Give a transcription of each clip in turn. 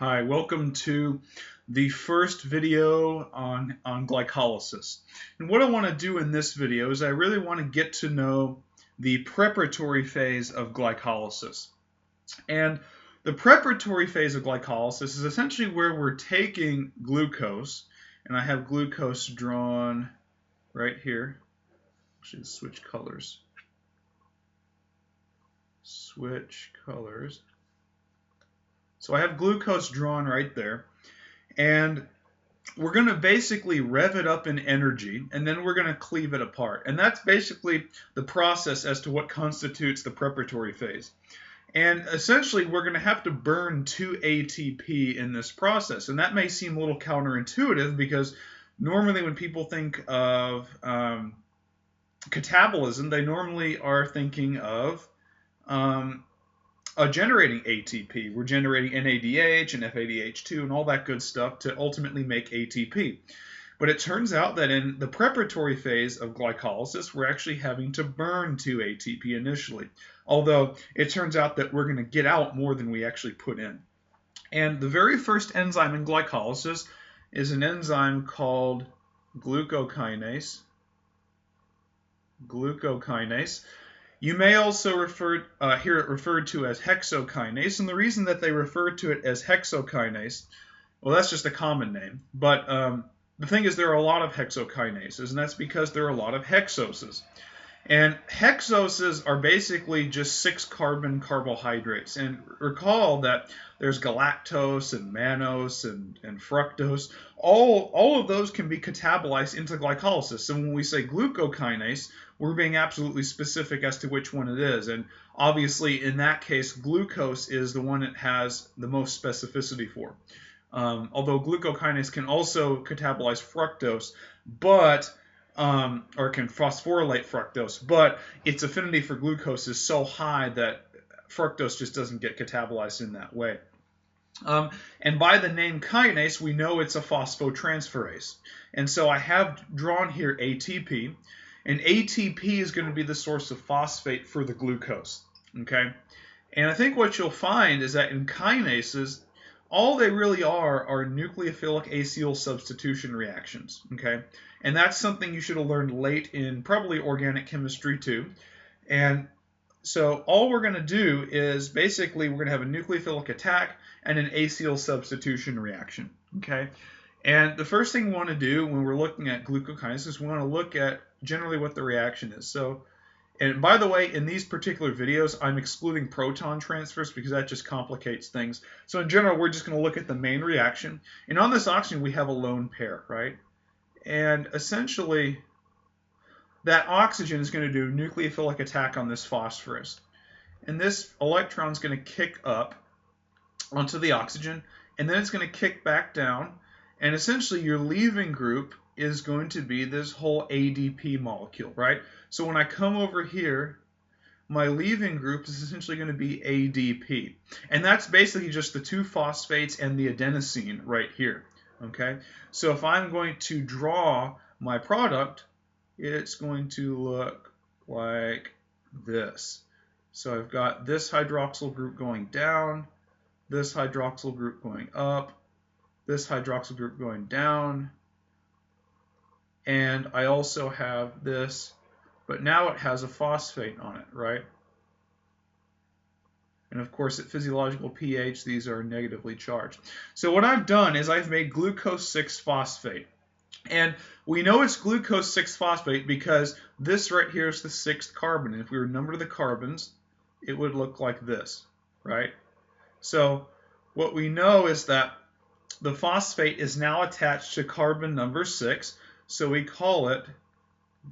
Hi, welcome to the first video on glycolysis. And what I want to do in this video is I really want to get to know the preparatory phase of glycolysis. And the preparatory phase of glycolysis is essentially where we're taking glucose, and I have glucose drawn right here. Actually, switch colors. Switch colors. So I have glucose drawn right there, and we're going to basically rev it up in energy, and then we're going to cleave it apart. And that's basically the process as to what constitutes the preparatory phase. And essentially, we're going to have to burn 2 ATP in this process. And that may seem a little counterintuitive because normally when people think of catabolism, they normally are thinking of generating ATP. We're generating NADH and FADH2 and all that good stuff to ultimately make ATP. But it turns out that in the preparatory phase of glycolysis, we're actually having to burn 2 ATP initially. Although it turns out that we're going to get out more than we actually put in. And the very first enzyme in glycolysis is an enzyme called glucokinase. Glucokinase. You may also hear it referred to as hexokinase, and the reason that they refer to it as hexokinase, well, that's just a common name, but the thing is there are a lot of hexokinases, and that's because there are a lot of hexoses. And hexoses are basically just 6-carbon carbohydrates. And recall that there's galactose and mannose and fructose. All of those can be catabolized into glycolysis. So when we say glucokinase, we're being absolutely specific as to which one it is. And obviously, in that case, glucose is the one it has the most specificity for. Although glucokinase can also catabolize fructose, but or can phosphorylate fructose, but its affinity for glucose is so high that fructose just doesn't get catabolized in that way. And by the name kinase, we know it's a phosphotransferase. And so I have drawn here ATP, and ATP is going to be the source of phosphate for the glucose. Okay? And I think what you'll find is that in kinases, all they really are nucleophilic acyl substitution reactions, okay? And that's something you should have learned late in probably organic chemistry too. And so all we're going to do is basically we're going to have a nucleophilic attack and an acyl substitution reaction, okay? And the first thing we want to do when we're looking at glucokinase is we want to look at generally what the reaction is. So, and by the way, in these particular videos, I'm excluding proton transfers because that just complicates things. So in general, we're just going to look at the main reaction. And on this oxygen, we have a lone pair, right? And essentially, that oxygen is going to do a nucleophilic attack on this phosphorus. And this electron is going to kick up onto the oxygen, and then it's going to kick back down. And essentially, your leaving group is going to be this whole ADP molecule, right? So when I come over here, my leaving group is essentially going to be ADP. And that's basically just the 2 phosphates and the adenosine right here, okay? So if I'm going to draw my product, it's going to look like this. So I've got this hydroxyl group going down, this hydroxyl group going up, this hydroxyl group going down, and I also have this, but now it has a phosphate on it, right? And of course, at physiological pH, these are negatively charged. So what I've done is I've made glucose 6-phosphate. And we know it's glucose 6-phosphate because this right here is the 6th carbon. And if we were to number the carbons, it would look like this, right? So what we know is that the phosphate is now attached to carbon number 6. So we call it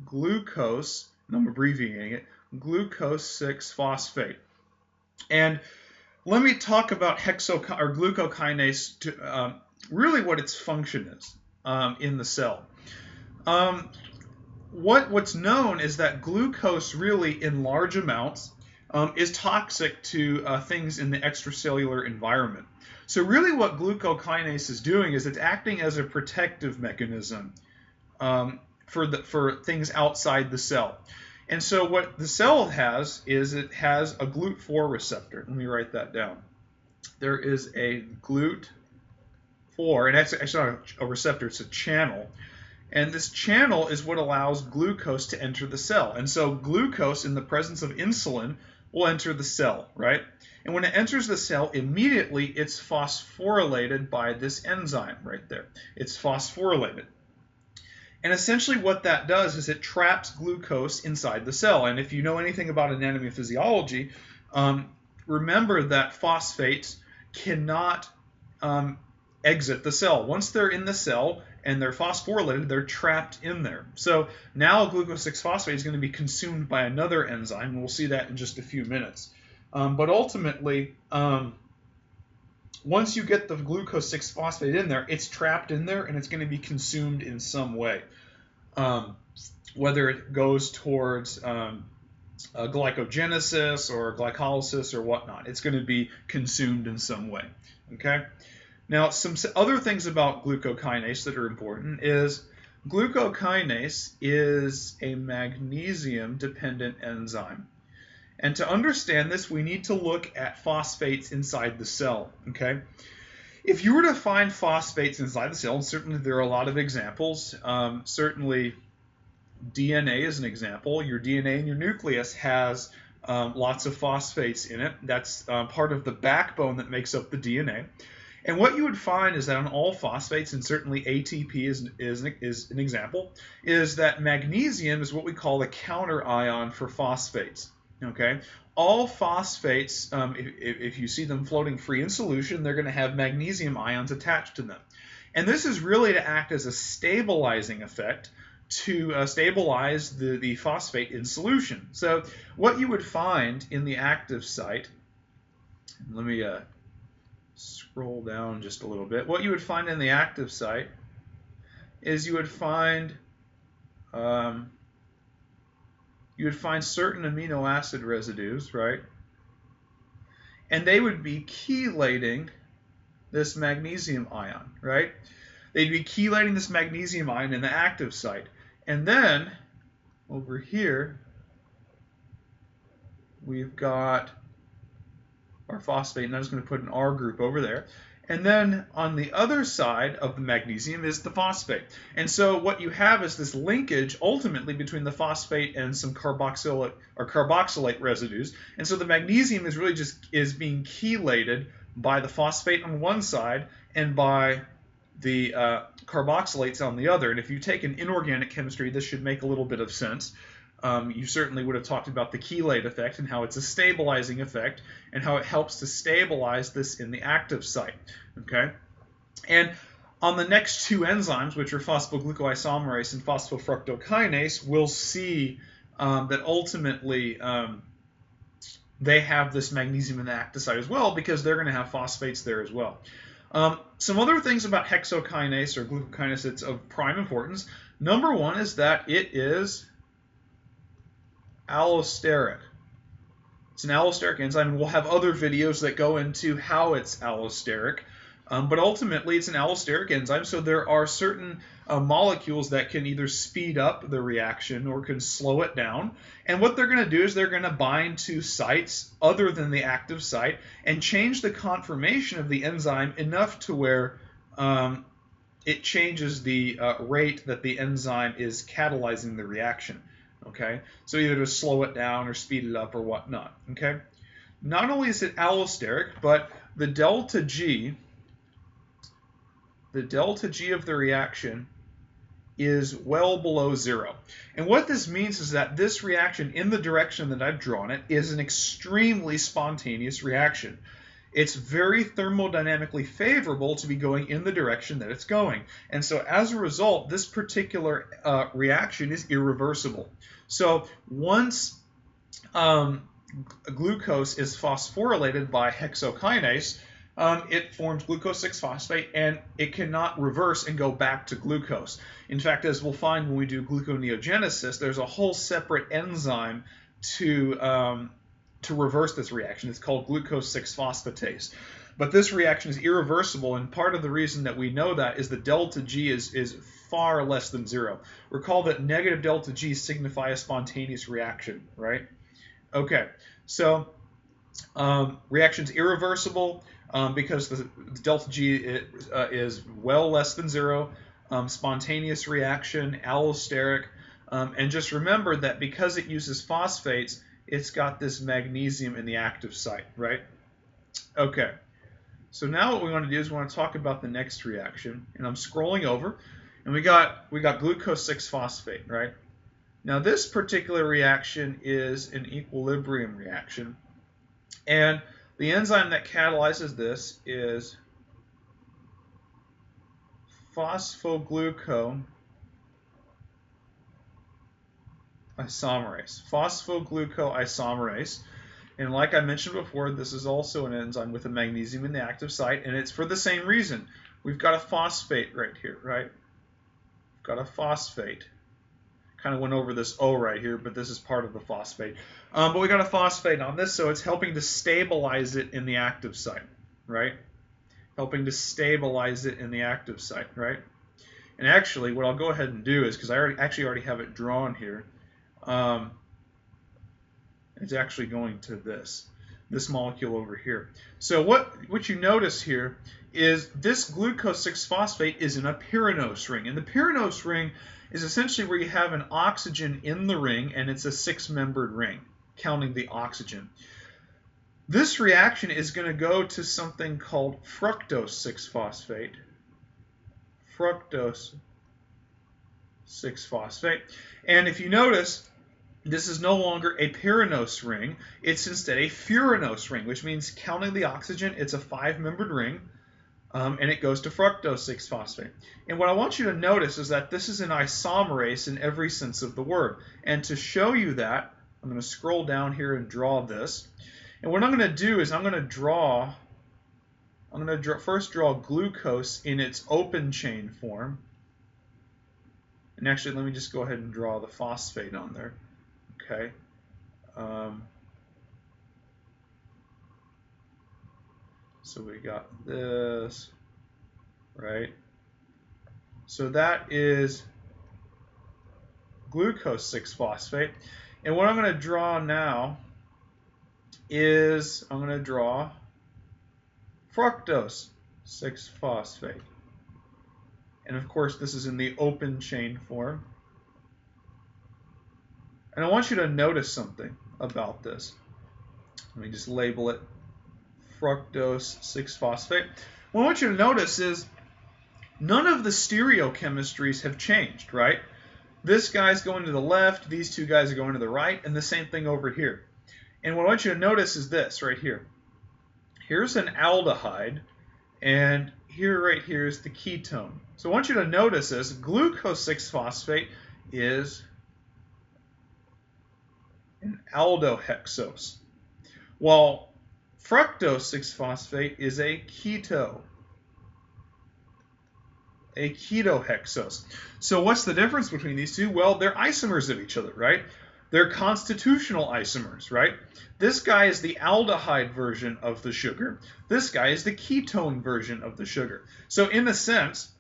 glucose, and I'm abbreviating it, glucose 6-phosphate. And let me talk about glucokinase, to really what its function is in the cell. What's known is that glucose really in large amounts is toxic to things in the extracellular environment. So really what glucokinase is doing is it's acting as a protective mechanism for things outside the cell. And so what the cell has is it has a GLUT4 receptor. Let me write that down. there is a GLUT4, and that's actually not a receptor, it's a channel. And this channel is what allows glucose to enter the cell. And so glucose in the presence of insulin will enter the cell, right? And when it enters the cell, immediately it's phosphorylated by this enzyme right there. It's phosphorylated. And essentially what that does is it traps glucose inside the cell. And if you know anything about anatomy and physiology, remember that phosphates cannot exit the cell. Once they're in the cell and they're phosphorylated, they're trapped in there. So now glucose-6-phosphate is going to be consumed by another enzyme, and we'll see that in just a few minutes. But ultimately, once you get the glucose-6-phosphate in there, it's trapped in there and it's going to be consumed in some way. Whether it goes towards glycogenesis or glycolysis or whatnot, it's going to be consumed in some way. Okay? Now, some other things about glucokinase that are important is glucokinase is a magnesium-dependent enzyme. And to understand this, we need to look at phosphates inside the cell, okay? If you were to find phosphates inside the cell, and certainly there are a lot of examples, certainly DNA is an example. Your DNA in your nucleus has lots of phosphates in it. That's part of the backbone that makes up the DNA. And what you would find is that on all phosphates, and certainly ATP is an example, is that magnesium is what we call the counter ion for phosphates. Okay, all phosphates, if you see them floating free in solution, they're going to have magnesium ions attached to them. And this is really to act as a stabilizing effect to stabilize the phosphate in solution. So what you would find in the active site, let me scroll down just a little bit. What you would find in the active site is you would find certain amino acid residues, right? And they would be chelating this magnesium ion, right? They'd be chelating this magnesium ion in the active site. And then over here, we've got our phosphate, and I'm just going to put an R group over there. And then on the other side of the magnesium is the phosphate. And so what you have is this linkage ultimately between the phosphate and some carboxylate residues. And so the magnesium is really just being chelated by the phosphate on one side and by the carboxylates on the other. And if you take an inorganic chemistry, this should make a little bit of sense. You certainly would have talked about the chelate effect and how it's a stabilizing effect and how it helps to stabilize this in the active site. Okay, and on the next two enzymes, which are phosphoglucoisomerase and phosphofructokinase, we'll see that ultimately they have this magnesium in the active site as well, because they're going to have phosphates there as well. Some other things about hexokinase or glucokinase that's of prime importance. Number one is that it is allosteric. It's an allosteric enzyme, and we'll have other videos that go into how it's allosteric. But ultimately, it's an allosteric enzyme, so there are certain molecules that can either speed up the reaction or can slow it down. And what they're going to do is they're going to bind to sites other than the active site and change the conformation of the enzyme enough to where it changes the rate that the enzyme is catalyzing the reaction. Okay, so either to slow it down or speed it up or whatnot. Okay, not only is it allosteric, but the delta G of the reaction is well below 0. And what this means is that this reaction, in the direction that I've drawn it, is an extremely spontaneous reaction. It's very thermodynamically favorable to be going in the direction that it's going. And so as a result, this particular reaction is irreversible. So once glucose is phosphorylated by hexokinase, it forms glucose-6-phosphate, and it cannot reverse and go back to glucose. In fact, as we'll find when we do gluconeogenesis, there's a whole separate enzyme to reverse this reaction. It's called glucose-6-phosphatase. But this reaction is irreversible, and part of the reason that we know that is the delta G is far less than 0. Recall that negative delta G signify a spontaneous reaction, right? Okay, so reaction's irreversible. because the delta G is well less than 0, spontaneous reaction, allosteric, and just remember that because it uses phosphates, it's got this magnesium in the active site, right? Okay, so now what we want to do is we want to talk about the next reaction, and I'm scrolling over, and we got glucose 6-phosphate, right? Now this particular reaction is an equilibrium reaction, and the enzyme that catalyzes this is phosphoglucoisomerase. Phosphoglucoisomerase. And like I mentioned before, this is also an enzyme with a magnesium in the active site, and it's for the same reason. We've got a phosphate right here, right? We've got a phosphate. Kind of went over this O right here, but this is part of the phosphate. But we got a phosphate on this, so it's helping to stabilize it in the active site, right? Helping to stabilize it in the active site, right? And actually, what I'll go ahead and do is, because I already have it drawn here, it's actually going to this molecule over here. So what you notice here is this glucose 6-phosphate is in a pyranose ring, and the pyranose ring is essentially where you have an oxygen in the ring, and it's a 6-membered ring, counting the oxygen. This reaction is going to go to something called fructose 6-phosphate. Fructose 6-phosphate. And if you notice, this is no longer a pyranose ring. It's instead a furanose ring, which means counting the oxygen, it's a 5-membered ring. And it goes to fructose 6-phosphate. And what I want you to notice is that this is an isomerase in every sense of the word. And to show you that, I'm going to scroll down here and draw this. And what I'm going to do is I'm going to first draw glucose in its open chain form. And actually, let me just go ahead and draw the phosphate on there. Okay. So we got this, right? So that is glucose 6-phosphate. And what I'm going to draw now is I'm going to draw fructose 6-phosphate. And of course, this is in the open chain form. And I want you to notice something about this. Let me just label it fructose 6-phosphate. What I want you to notice is none of the stereochemistries have changed, right? This guy's going to the left, these two guys are going to the right, and the same thing over here. And what I want you to notice is this right here. Here's an aldehyde, and here right here is the ketone. So I want you to notice this. Glucose 6-phosphate is an aldohexose, while fructose 6-phosphate is a ketohexose. So what's the difference between these two? Well, they're isomers of each other, right? They're constitutional isomers, right? This guy is the aldehyde version of the sugar. This guy is the ketone version of the sugar. So in a sense,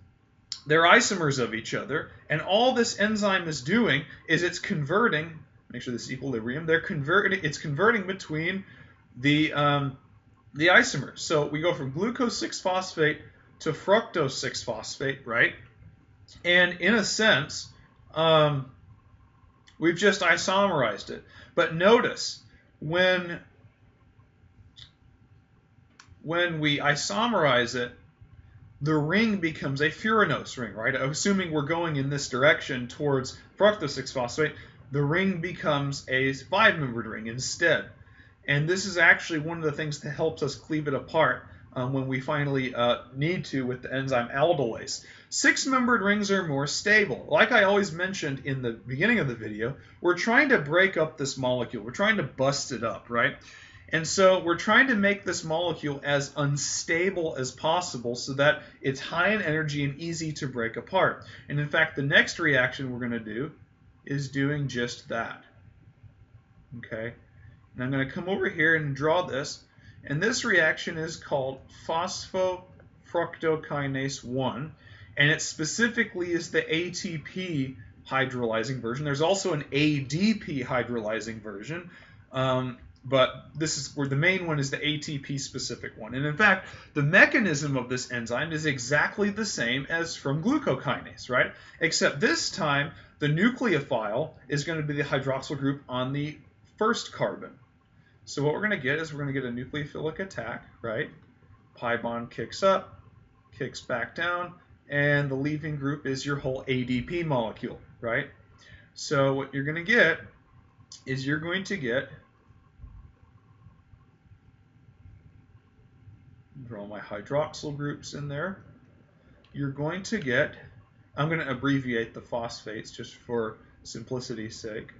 they're isomers of each other, and all this enzyme is doing is it's converting, make sure this is equilibrium, it's converting between the isomers. So we go from glucose 6-phosphate to fructose 6-phosphate, right? And in a sense, we've just isomerized it. But notice, when we isomerize it, the ring becomes a furanose ring, right? Assuming we're going in this direction towards fructose 6-phosphate, the ring becomes a 5-membered ring instead. And this is actually one of the things that helps us cleave it apart when we finally need to with the enzyme aldolase. 6-membered rings are more stable. Like I always mentioned in the beginning of the video, we're trying to break up this molecule. We're trying to bust it up, right? And so we're trying to make this molecule as unstable as possible so that it's high in energy and easy to break apart. And in fact, the next reaction we're going to do is doing just that. Okay? And I'm going to come over here and draw this. And this reaction is called Phosphofructokinase 1. And it specifically is the ATP hydrolyzing version. There's also an ADP hydrolyzing version. But this is where the main one is the ATP specific one. And in fact, the mechanism of this enzyme is exactly the same as from glucokinase, right? Except this time, the nucleophile is going to be the hydroxyl group on the first carbon. So what we're going to get is we're going to get a nucleophilic attack, right? Pi bond kicks up, kicks back down, and the leaving group is your whole ADP molecule, right? So what you're going to get is you're going to get, draw my hydroxyl groups in there, you're going to get, I'm going to abbreviate the phosphates just for simplicity's sake,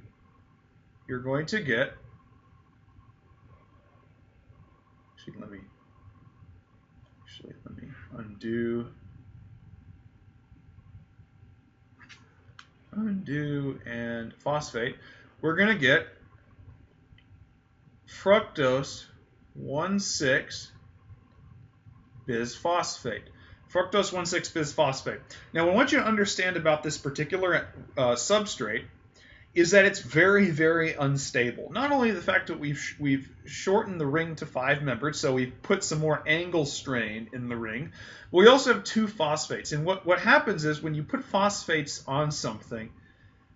you're going to get, actually let me undo and phosphate. We're going to get fructose 1,6 bisphosphate. Fructose 1,6 bisphosphate. Now, what I want you to understand about this particular substrate is that it's very, very unstable. Not only the fact that we've shortened the ring to 5 members, so we've put some more angle strain in the ring, but we also have 2 phosphates. And what happens is when you put phosphates on something,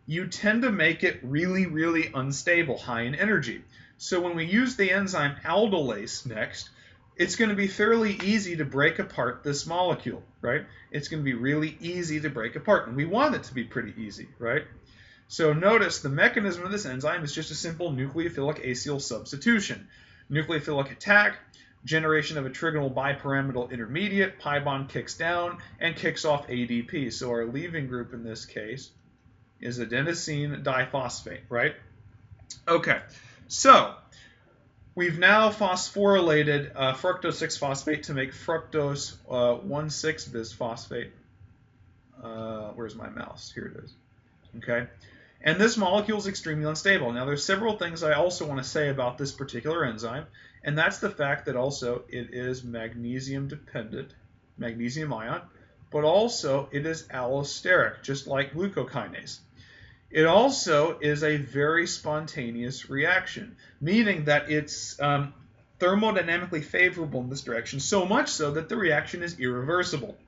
you tend to make it really, really unstable, high in energy. So when we use the enzyme aldolase next, it's going to be fairly easy to break apart this molecule, right? It's going to be really easy to break apart, and we want it to be pretty easy, right? So notice the mechanism of this enzyme is just a simple nucleophilic acyl substitution. Nucleophilic attack, generation of a trigonal bipyramidal intermediate, pi bond kicks down, and kicks off ADP. So our leaving group in this case is adenosine diphosphate, right? Okay, so we've now phosphorylated fructose 6-phosphate to make fructose 1,6 bisphosphate. Where's my mouse? Here it is. Okay. And this molecule is extremely unstable. Now, there's several things I also want to say about this particular enzyme, and that's the fact that also it is magnesium dependent, magnesium ion, but also it is allosteric, just like glucokinase. It also is a very spontaneous reaction, meaning that it's thermodynamically favorable in this direction, so much so that the reaction is irreversible.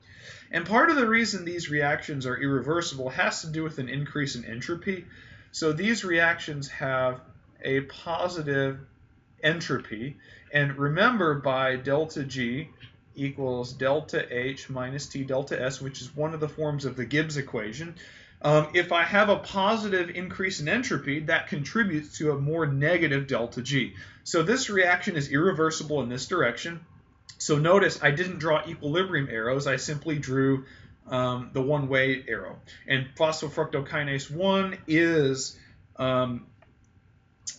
And part of the reason these reactions are irreversible has to do with an increase in entropy. So these reactions have a positive entropy. And remember, by delta G equals delta H minus T delta S, which is one of the forms of the Gibbs equation, if I have a positive increase in entropy, that contributes to a more negative delta G. So this reaction is irreversible in this direction. So notice I didn't draw equilibrium arrows, I simply drew the one-way arrow. And phosphofructokinase 1 is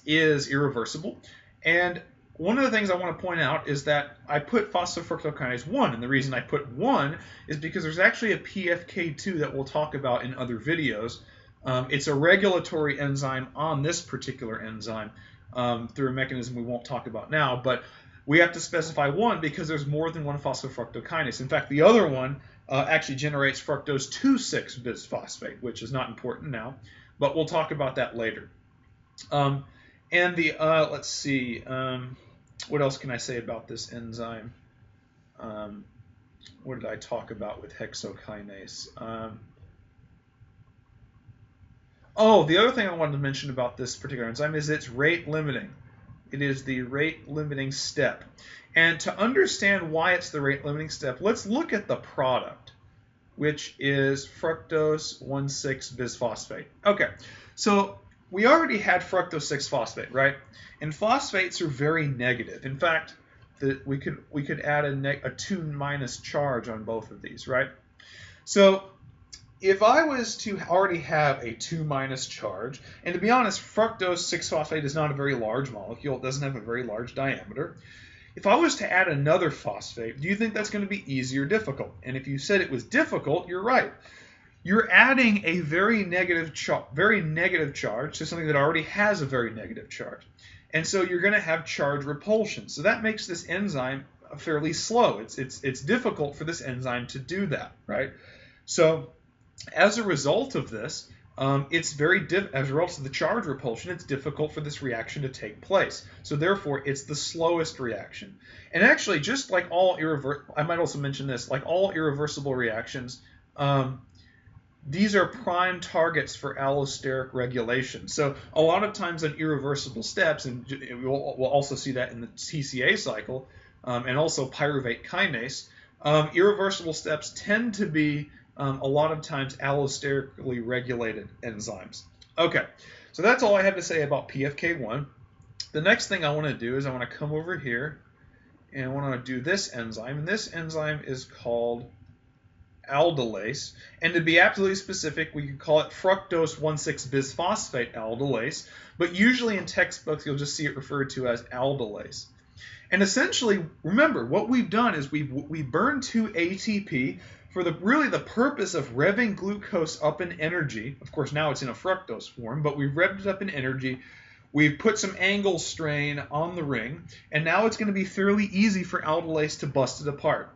irreversible. And one of the things I want to point out is that I put phosphofructokinase 1, and the reason I put 1 is because there's actually a PFK2 that we'll talk about in other videos. It's a regulatory enzyme on this particular enzyme through a mechanism we won't talk about now, but we have to specify 1 because there's more than one phosphofructokinase. In fact, the other one actually generates fructose 2,6 bisphosphate, which is not important now, but we'll talk about that later. And the let's see, what else can I say about this enzyme? What did I talk about with hexokinase? Oh, the other thing I wanted to mention about this particular enzyme is it's rate limiting. It is the rate limiting step. And to understand why it's the rate limiting step, let's look at the product, which is fructose 1,6 bisphosphate. Okay, so we already had fructose 6-phosphate, right? And phosphates are very negative. In fact, we could add a 2- charge on both of these, right? So if I was to already have a 2- charge, and to be honest, fructose 6-phosphate is not a very large molecule. It doesn't have a very large diameter. If I was to add another phosphate, do you think that's going to be easy or difficult? And if you said it was difficult, you're right. You're adding a very negative charge to something that already has a very negative charge. And so you're going to have charge repulsion. So that makes this enzyme fairly slow. It's difficult for this enzyme to do that, right? So as a result of this, it's very as a result of the charge repulsion, it's difficult for this reaction to take place. So therefore, it's the slowest reaction. And actually, just like all I might also mention this, like all irreversible reactions, these are prime targets for allosteric regulation. So a lot of times in irreversible steps, and we'll also see that in the TCA cycle, and also pyruvate kinase, irreversible steps tend to be a lot of times allosterically regulated enzymes. Okay, so that's all I have to say about PFK1. The next thing I want to do is I want to come over here and I want to do this enzyme, and this enzyme is called aldolase, and to be absolutely specific, we could call it fructose 1,6-bisphosphate aldolase, but usually in textbooks you'll just see it referred to as aldolase. And essentially, remember, what we've done is we burned 2 ATP for really the purpose of revving glucose up in energy. Of course, now it's in a fructose form, but we've revved it up in energy. We've put some angle strain on the ring, and now it's going to be fairly easy for aldolase to bust it apart,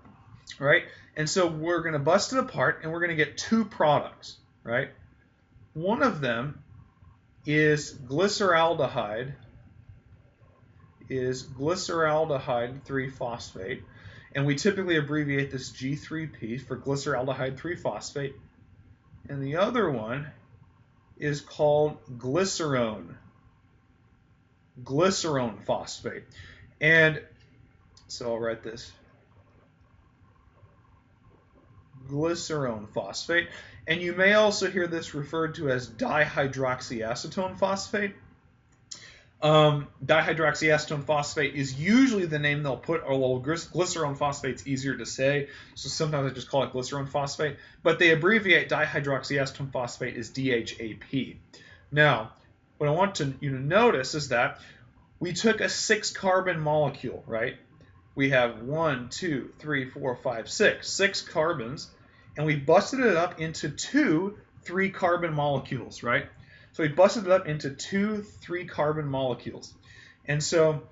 right? And so we're going to bust it apart, and we're going to get 2 products, right? One of them is glyceraldehyde 3-phosphate, and we typically abbreviate this G3P for glyceraldehyde 3-phosphate. And the other one is called glycerone phosphate. And so I'll write this. Glycerone phosphate. And you may also hear this referred to as dihydroxyacetone phosphate. Dihydroxyacetone phosphate is usually the name they'll put, although glycerone phosphate's easier to say, so sometimes I just call it glycerone phosphate, but they abbreviate dihydroxyacetone phosphate as DHAP. Now, what I want you to notice is that we took a 6-carbon molecule, right? We have 1, 2, 3, 4, 5, 6 carbons, and we busted it up into 2 3-carbon molecules, right? So we busted it up into 2 3-carbon molecules. And so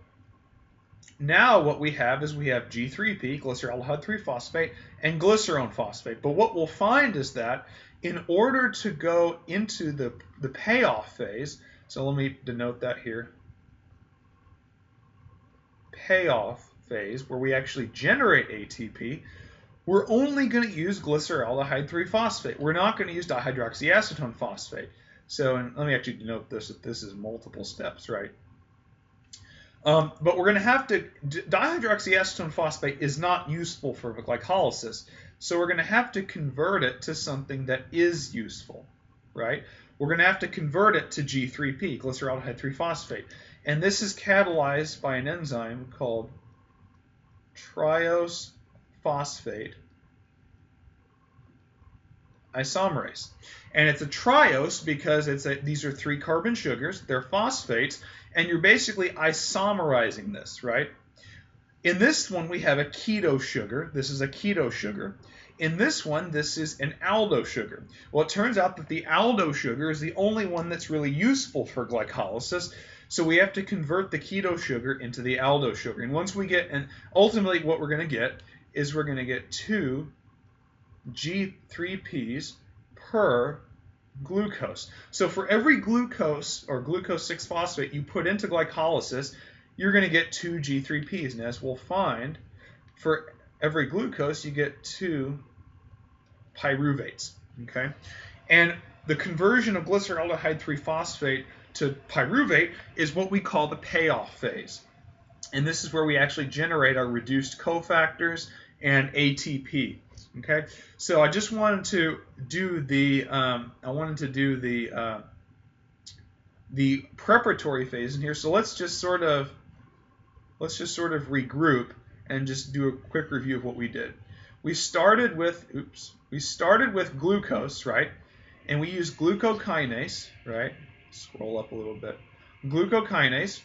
now what we have is we have G3P, glyceraldehyde 3-phosphate, and glycerone phosphate. But what we'll find is that in order to go into the payoff phase, so let me denote that here, payoff phase, where we actually generate ATP, we're only going to use glyceraldehyde 3-phosphate. We're not going to use dihydroxyacetone phosphate. So, and let me actually denote this, that this is multiple steps, right? But we're going to have to, dihydroxyacetone phosphate is not useful for glycolysis. So we're going to have to convert it to something that is useful, right? We're going to have to convert it to G3P, glyceraldehyde 3-phosphate. And this is catalyzed by an enzyme called triose phosphate isomerase. And it's a triose because these are 3-carbon sugars, they're phosphates, and you're basically isomerizing this, right? In this one, we have a keto sugar. This is a keto sugar. In this one, this is an aldo sugar. Well, it turns out that the aldo sugar is the only one that's really useful for glycolysis, so we have to convert the keto sugar into the aldo sugar. And once we get, and ultimately what we're going to get is we're going to get 2 G3Ps per glucose. So for every glucose or glucose 6-phosphate you put into glycolysis, you're going to get 2 G3Ps. And as we'll find, for every glucose you get 2 pyruvates. Okay, and the conversion of glyceraldehyde 3-phosphate to pyruvate is what we call the payoff phase. And this is where we actually generate our reduced cofactors and ATP. Okay, so I just wanted to do the preparatory phase in here. So let's just sort of regroup and just do a quick review of what we did. We started with glucose, right? And we used glucokinase, right? Scroll up a little bit. Glucokinase,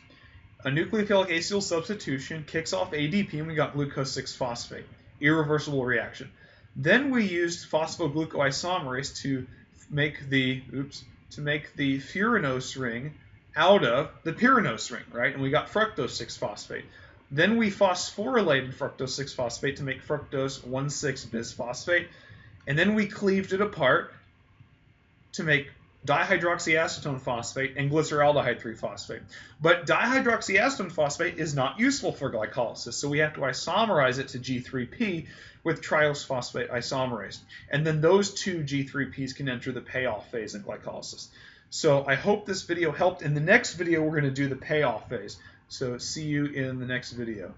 a nucleophilic acyl substitution kicks off ADP, and we got glucose 6-phosphate. Irreversible reaction. Then we used phosphoglucoisomerase to make the furanose ring out of the pyranose ring, right? And we got fructose 6-phosphate. Then we phosphorylated fructose 6-phosphate to make fructose 1,6-bisphosphate, and then we cleaved it apart to make dihydroxyacetone phosphate, and glyceraldehyde 3-phosphate. But dihydroxyacetone phosphate is not useful for glycolysis, so we have to isomerize it to G3P with triose phosphate isomerase. And then those two G3Ps can enter the payoff phase in glycolysis. So I hope this video helped. In the next video, we're going to do the payoff phase. So see you in the next video.